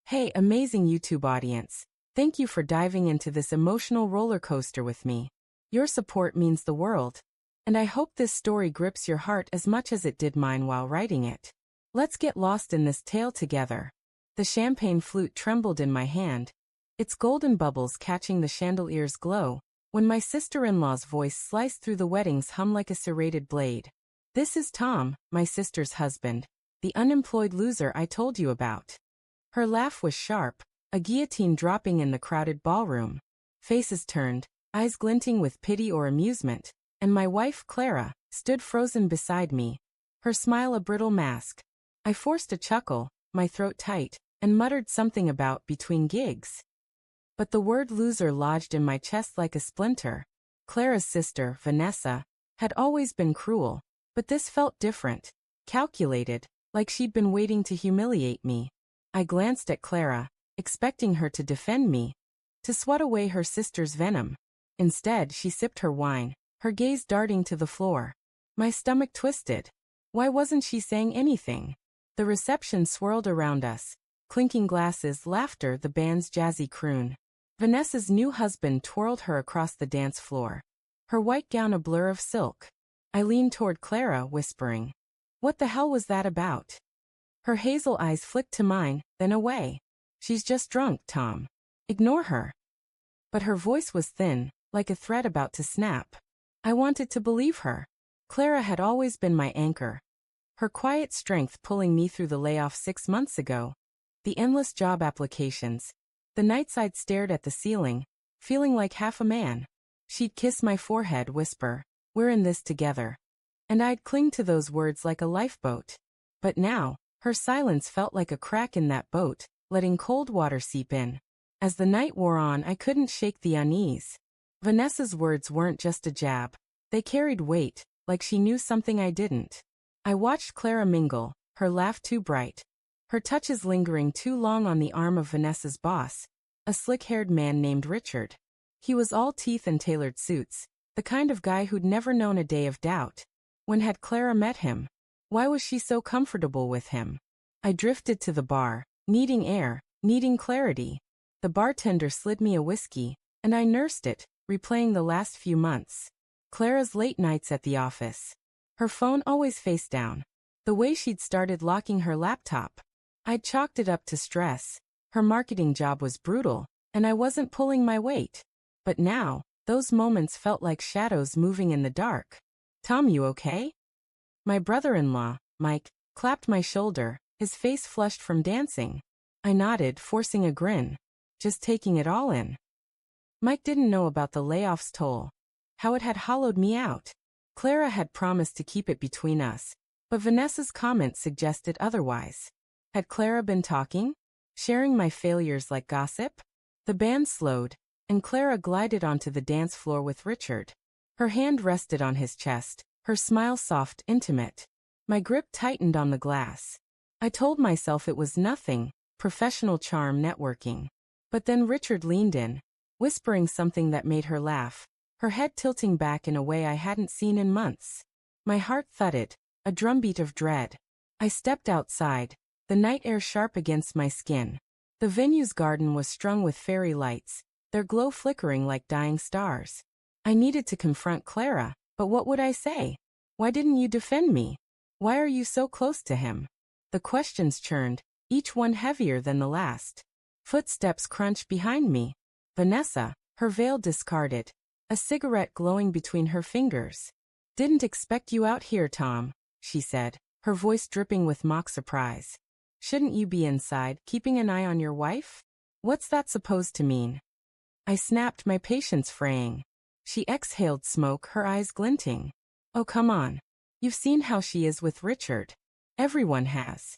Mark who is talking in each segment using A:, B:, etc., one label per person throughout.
A: Hey, amazing YouTube audience. Thank you for diving into this emotional roller coaster with me. Your support means the world. And I hope this story grips your heart as much as it did mine while writing it. Let's get lost in this tale together. The champagne flute trembled in my hand, its golden bubbles catching the chandelier's glow, when my sister-in-law's voice sliced through the wedding's hum like a serrated blade. This is Tom, my sister's husband, the unemployed loser I told you about. Her laugh was sharp, a guillotine dropping in the crowded ballroom. Faces turned, eyes glinting with pity or amusement, and my wife, Clara, stood frozen beside me, her smile a brittle mask. I forced a chuckle, my throat tight, and muttered something about between gigs. But the word loser lodged in my chest like a splinter. Clara's sister, Vanessa, had always been cruel, but this felt different, calculated, like she'd been waiting to humiliate me. I glanced at Clara, expecting her to defend me, to swat away her sister's venom. Instead, she sipped her wine, her gaze darting to the floor. My stomach twisted. Why wasn't she saying anything? The reception swirled around us, clinking glasses, laughter, the band's jazzy croon. Vanessa's new husband twirled her across the dance floor, her white gown a blur of silk. I leaned toward Clara, whispering, "What the hell was that about?" Her hazel eyes flicked to mine, then away. "She's just drunk, Tom. Ignore her." But her voice was thin, like a thread about to snap. I wanted to believe her. Clara had always been my anchor, her quiet strength pulling me through the layoff 6 months ago, the endless job applications, the nights I'd stared at the ceiling, feeling like half a man. She'd kiss my forehead, whisper, "We're in this together." And I'd cling to those words like a lifeboat. But now, her silence felt like a crack in that boat, letting cold water seep in. As the night wore on, I couldn't shake the unease. Vanessa's words weren't just a jab. They carried weight, like she knew something I didn't. I watched Clara mingle, her laugh too bright, her touches lingering too long on the arm of Vanessa's boss, a slick-haired man named Richard. He was all teeth and tailored suits, the kind of guy who'd never known a day of doubt. When had Clara met him? Why was she so comfortable with him? I drifted to the bar, needing air, needing clarity. The bartender slid me a whiskey, and I nursed it, replaying the last few months. Clara's late nights at the office. Her phone always face down. The way she'd started locking her laptop. I'd chalked it up to stress. Her marketing job was brutal, and I wasn't pulling my weight. But now, those moments felt like shadows moving in the dark. "Tom, you okay?" My brother-in-law, Mike, clapped my shoulder, his face flushed from dancing. I nodded, forcing a grin, just taking it all in. Mike didn't know about the layoff's toll, how it had hollowed me out. Clara had promised to keep it between us, but Vanessa's comments suggested otherwise. Had Clara been talking? Sharing my failures like gossip? The band slowed, and Clara glided onto the dance floor with Richard. Her hand rested on his chest, her smile soft, intimate. My grip tightened on the glass. I told myself it was nothing, professional charm, networking. But then Richard leaned in, whispering something that made her laugh, her head tilting back in a way I hadn't seen in months. My heart thudded, a drumbeat of dread. I stepped outside, the night air sharp against my skin. The venue's garden was strung with fairy lights, their glow flickering like dying stars. I needed to confront Clara, but what would I say? Why didn't you defend me? Why are you so close to him? The questions churned, each one heavier than the last. Footsteps crunched behind me. Vanessa, her veil discarded, a cigarette glowing between her fingers. "Didn't expect you out here, Tom," she said, her voice dripping with mock surprise. "Shouldn't you be inside, keeping an eye on your wife? What's that supposed to mean?" I snapped, my patience fraying. She exhaled smoke, her eyes glinting. "Oh, come on. You've seen how she is with Richard. Everyone has."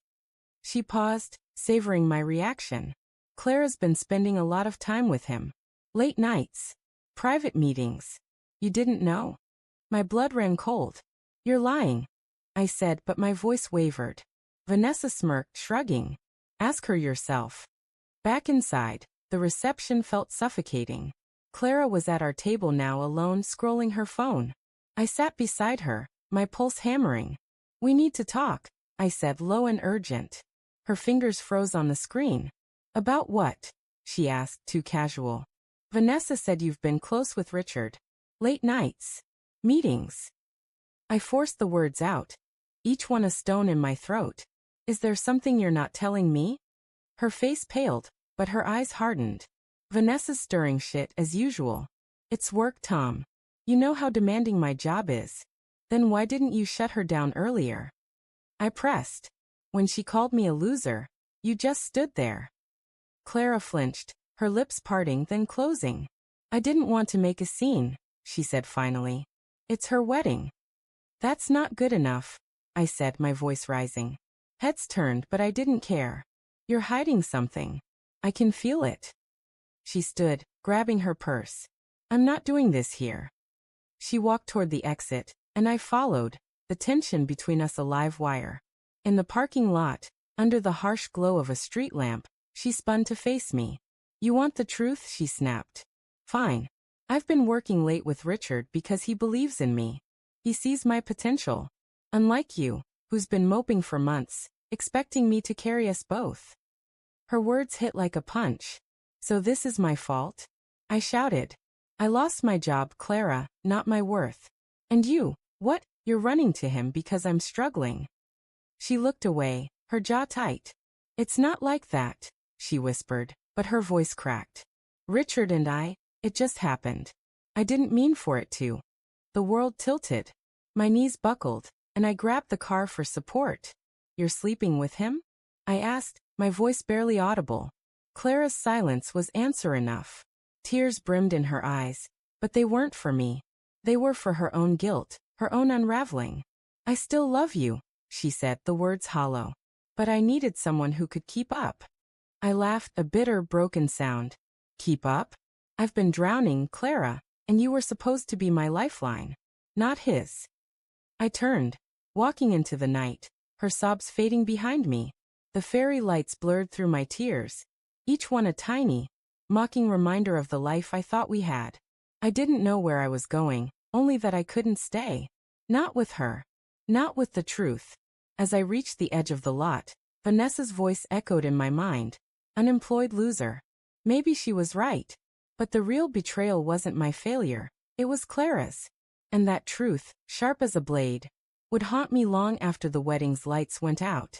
A: She paused, savoring my reaction. "Clara's been spending a lot of time with him. Late nights. Private meetings. You didn't know?" My blood ran cold. "You're lying," I said, but my voice wavered. Vanessa smirked, shrugging. "Ask her yourself." Back inside, the reception felt suffocating. Clara was at our table now, alone, scrolling her phone. I sat beside her, my pulse hammering. "We need to talk," I said, low and urgent. Her fingers froze on the screen. About what? She asked, too casual. Vanessa said you've been close with Richard. Late nights. Meetings. I forced the words out, each one a stone in my throat. Is there something you're not telling me? Her face paled, but her eyes hardened. Vanessa's stirring shit as usual. It's work, Tom. You know how demanding my job is. Then why didn't you shut her down earlier? I pressed. When she called me a loser, you just stood there. Clara flinched, her lips parting then closing. I didn't want to make a scene, she said finally. It's her wedding. That's not good enough, I said, my voice rising. Heads turned, but I didn't care. You're hiding something. I can feel it. She stood, grabbing her purse. I'm not doing this here. She walked toward the exit, and I followed, the tension between us a live wire. In the parking lot, under the harsh glow of a street lamp, she spun to face me. You want the truth? She snapped. Fine. I've been working late with Richard because he believes in me. He sees my potential. Unlike you, who's been moping for months, expecting me to carry us both. Her words hit like a punch. So this is my fault? I shouted. I lost my job, Clara, not my worth. And you, what? You're running to him because I'm struggling. She looked away, her jaw tight. It's not like that, she whispered, but her voice cracked. Richard and I, it just happened. I didn't mean for it to. The world tilted. My knees buckled, and I grabbed the car for support. You're sleeping with him? I asked, my voice barely audible. Clara's silence was answer enough. Tears brimmed in her eyes, but they weren't for me. They were for her own guilt, her own unraveling. I still love you, she said, the words hollow. But I needed someone who could keep up. I laughed, a bitter, broken sound. Keep up? I've been drowning, Clara, and you were supposed to be my lifeline, not his. I turned, walking into the night, her sobs fading behind me. The fairy lights blurred through my tears, each one a tiny, mocking reminder of the life I thought we had. I didn't know where I was going, only that I couldn't stay. Not with her. Not with the truth. As I reached the edge of the lot, Vanessa's voice echoed in my mind. Unemployed loser. Maybe she was right. But the real betrayal wasn't my failure. It was Clara's. And that truth, sharp as a blade, would haunt me long after the wedding's lights went out.